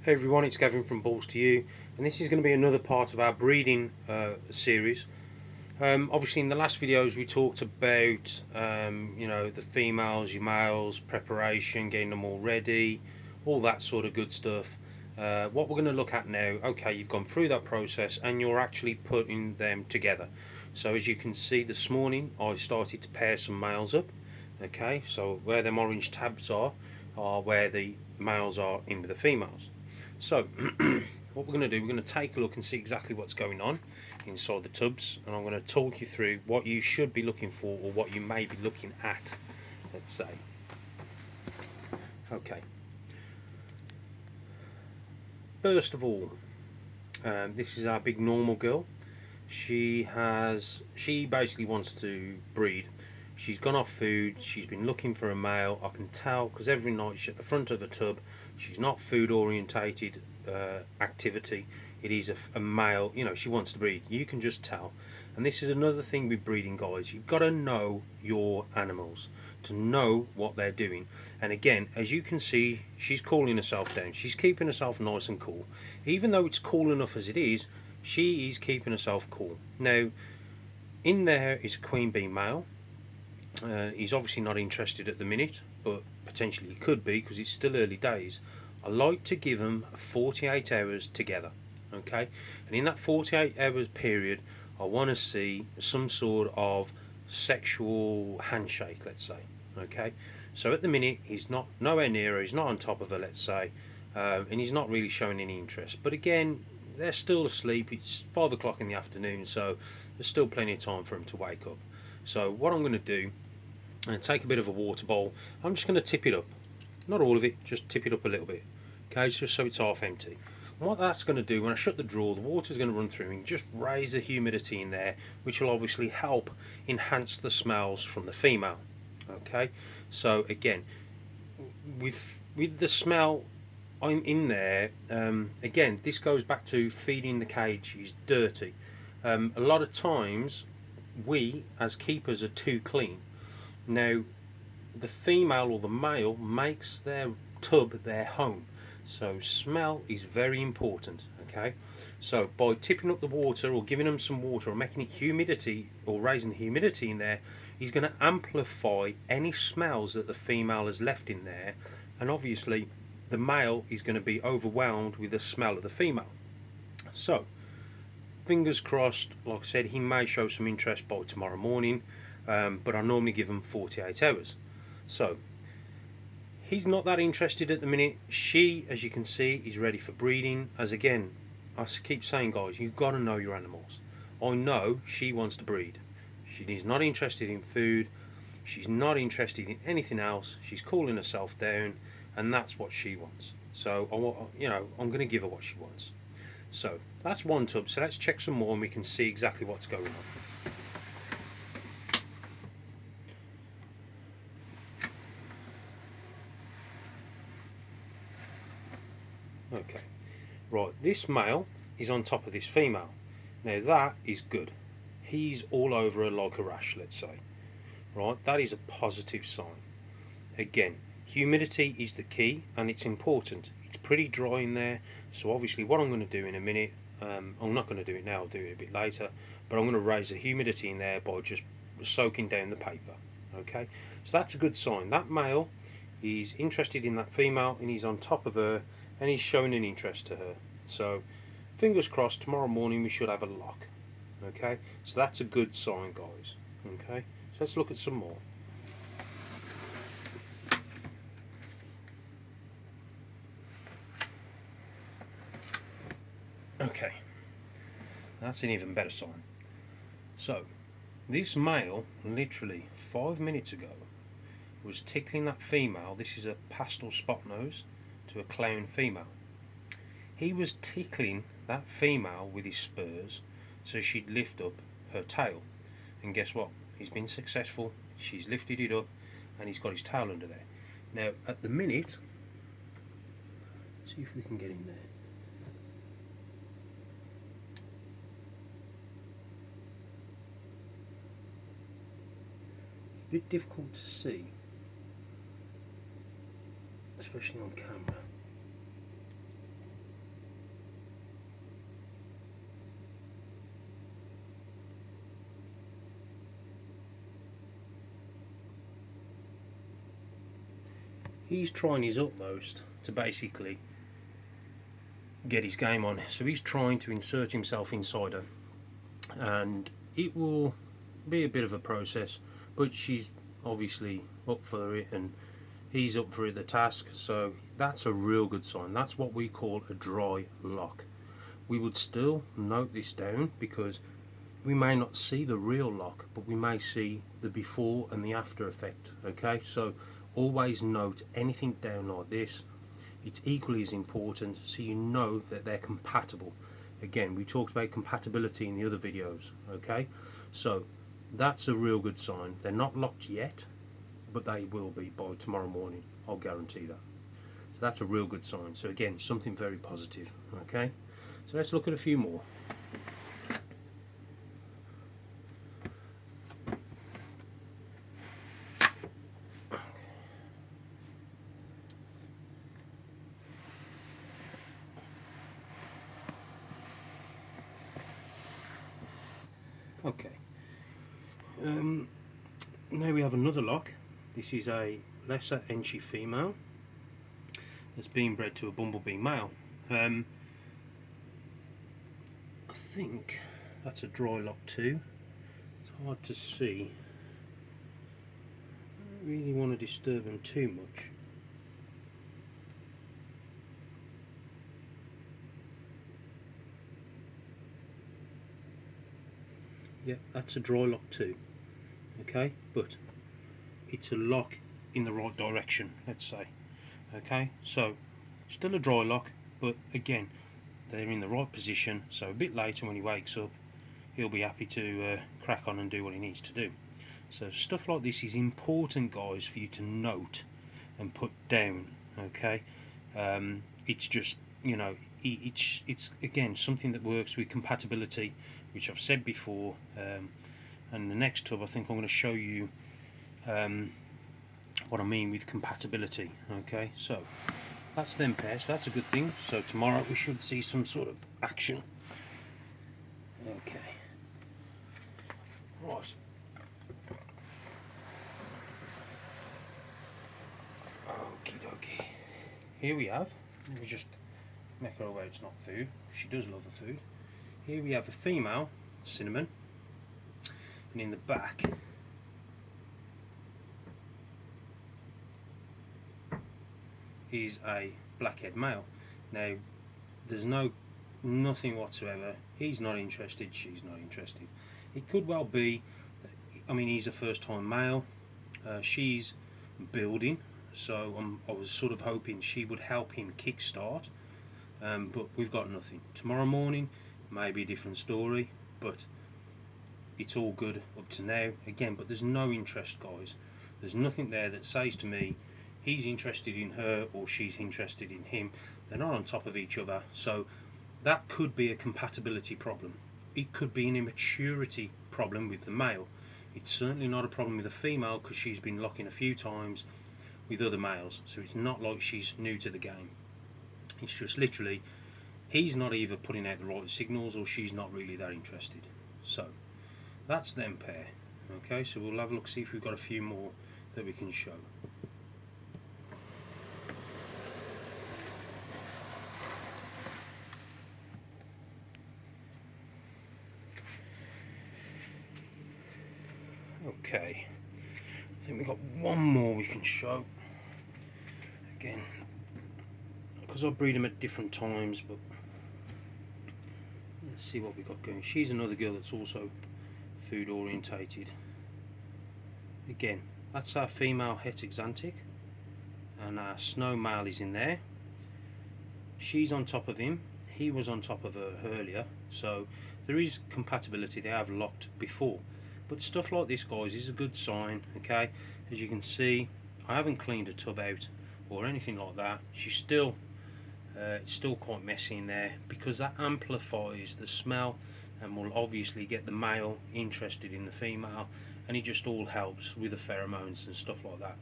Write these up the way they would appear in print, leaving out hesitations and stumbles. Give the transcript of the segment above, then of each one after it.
Hey everyone, it's Gavin from Balls to You, and this is going to be another part of our breeding series. Obviously, in the last videos, we talked about the females, your males, preparation, getting them all ready, all that sort of good stuff. What we're going to look at now, okay, you've gone through that process and you're actually putting them together. So as you can see, this morning I started to pair some males up. Okay, so where them orange tabs are where the males are in with the females. So what we're going to do, we're going to take a look and see exactly what's going on inside the tubs, and I'm going to talk you through what you should be looking for or what you may be looking at, let's say. Okay, first of all, this is our big normal girl. She basically wants to breed. She's gone off food, she's been looking for a male. I can tell because every night she's at the front of the tub. She's not food orientated activity. It is a male, she wants to breed. You can just tell. And this is another thing with breeding, guys. You've got to know your animals to know what they're doing. And again, as you can see, she's cooling herself down. She's keeping herself nice and cool. Even though it's cool enough as it is, she is keeping herself cool. Now, in there is a queen bee male. He's obviously not interested at the minute, but potentially he could be because it's still early days. I like to give them 48 hours together, okay? And in that 48 hours period, I want to see some sort of sexual handshake, let's say, okay? So at the minute, he's not nowhere near her, he's not on top of her, let's say, and he's not really showing any interest. But again, they're still asleep. It's 5 o'clock in the afternoon, so there's still plenty of time for them to wake up. So what I'm going to do, I'm going to take a bit of a water bowl. I'm just going to tip it up. Not all of it, just tip it up a little bit. Okay, just so it's half empty. And what that's going to do, when I shut the drawer, the water's going to run through and just raise the humidity in there, which will obviously help enhance the smells from the female. Okay, so again, with the smell I'm in there, again, this goes back to feeding the cage is dirty. A lot of times, we as keepers are too clean. Now, the female or the male makes their tub their home, so smell is very important. Okay, so by tipping up the water or giving them some water or making it humidity or raising the humidity in there, he's going to amplify any smells that the female has left in there, and obviously the male is going to be overwhelmed with the smell of the female. So fingers crossed, like I said, he may show some interest by tomorrow morning, but I normally give him 48 hours. So he's not that interested at the minute. She, as you can see, is ready for breeding. As again, I keep saying, guys, you've got to know your animals. I know she wants to breed. She is not interested in food. She's not interested in anything else. She's cooling herself down, and that's what she wants. So I'm going to give her what she wants. So that's one tub. So let's check some more, and we can see exactly what's going on. Okay, right, this male is on top of this female. Now that is good. He's all over her like a rash, let's say. Right, that is a positive sign. Again, humidity is the key and it's important. It's pretty dry in there, so obviously what I'm going to do in a minute, I'm not going to do it now, I'll do it a bit later, but I'm going to raise the humidity in there by just soaking down the paper. Okay, so that's a good sign. That male is interested in that female and he's on top of her and he's showing an interest to her. So fingers crossed, tomorrow morning we should have a lock. Okay, so that's a good sign, guys. Okay, so let's look at some more. Okay, that's an even better sign. So this male, literally 5 minutes ago, was tickling that female. This is a pastel spot nose to a clown female. He was tickling that female with his spurs so she'd lift up her tail. And guess what? He's been successful. She's lifted it up and he's got his tail under there. Now, at the minute, see if we can get in there. A bit difficult to see, especially on camera. he's trying his utmost to basically get his game on. So he's trying to insert himself inside her, and it will be a bit of a process, but she's obviously up for it and he's up for the task, so that's a real good sign. That's what we call a dry lock. We would still note this down because we may not see the real lock, but we may see the before and the after effect. Okay, so always note anything down like this. It's equally as important so you know that they're compatible. Again, we talked about compatibility in the other videos. Okay, so that's a real good sign. They're not locked yet, but they will be by tomorrow morning, I'll guarantee that. So that's a real good sign. So again, something very positive. Okay, so let's look at a few more. Okay, now we have another lock. This is a lesser Enchi female that's being bred to a bumblebee male. I think that's a dry lock too. It's hard to see. I don't really want to disturb them too much. Yeah, that's a dry lock too. Okay, but it's a lock in the right direction, let's say. Okay, so still a dry lock, but again, they're in the right position, so a bit later when he wakes up, he'll be happy to crack on and do what he needs to do. So stuff like this is important, guys, for you to note and put down. Okay, it's just, you know, it's again something that works with compatibility, which I've said before. And the next tub, I think I'm going to show you what I mean with compatibility. Okay, so that's them pairs. That's a good thing. So tomorrow we should see some sort of action. Okay, right. Okie dokie. Here we have. Let me just make her aware it's not food. She does love the food. Here we have a female cinnamon, and in the back is a blackhead male. Now there's nothing whatsoever. He's not interested, she's not interested. It could well be, I mean, he's a first time male, she's building, so I was sort of hoping she would help him kickstart, but we've got nothing. Tomorrow morning may be a different story, but it's all good up to now. Again, but there's no interest, guys. There's nothing there that says to me he's interested in her or she's interested in him. They're not on top of each other, so that could be a compatibility problem. It could be an immaturity problem with the male. It's certainly not a problem with the female because she's been locking a few times with other males, so it's not like she's new to the game. It's just literally he's not either putting out the right signals or she's not really that interested. So that's them pair. Okay, so we'll have a look, see if we've got a few more that we can show. Okay, I think we've got one more we can show. Again, because I breed them at different times, but let's see what we've got going. She's another girl that's also food orientated. Again, that's our female het Xanthic, and our snow male is in there. She's on top of him, he was on top of her earlier, so there is compatibility. They have locked before, but stuff like this, guys, is a good sign. Okay, as you can see, I haven't cleaned a tub out or anything like that. She's still it's still quite messy in there because that amplifies the smell and will obviously get the male interested in the female, and it just all helps with the pheromones and stuff like that.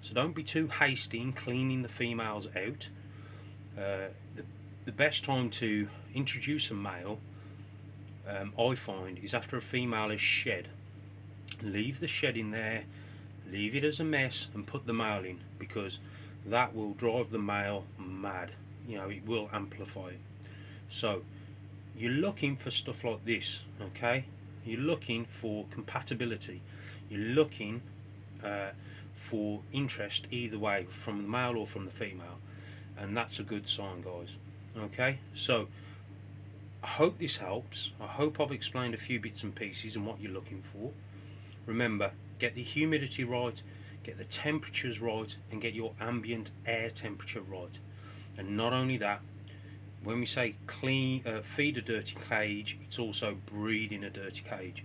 So don't be too hasty in cleaning the females out. The best time to introduce a male, I find, is after a female is shed. Leave the shed in there, leave it as a mess and put the male in, because that will drive the male mad. You know, it will amplify it. So you're looking for stuff like this, okay? You're looking for compatibility. You're looking for interest either way, from the male or from the female, and that's a good sign, guys. Okay, so I hope this helps. I hope I've explained a few bits and pieces and what you're looking for. Remember, get the humidity right, get the temperatures right, and get your ambient air temperature right. And not only that, when we say clean, feed a dirty cage, it's also breed in a dirty cage.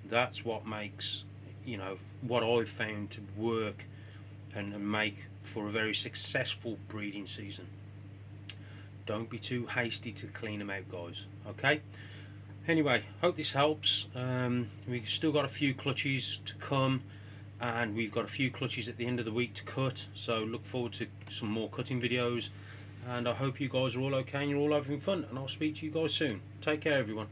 That's what makes, you know, what I've found to work and make for a very successful breeding season. Don't be too hasty to clean them out, guys. Okay. Anyway, hope this helps. We've still got a few clutches to come, and we've got a few clutches at the end of the week to cut. So look forward to some more cutting videos. And I hope you guys are all okay and you're all having fun. And I'll speak to you guys soon. Take care, everyone.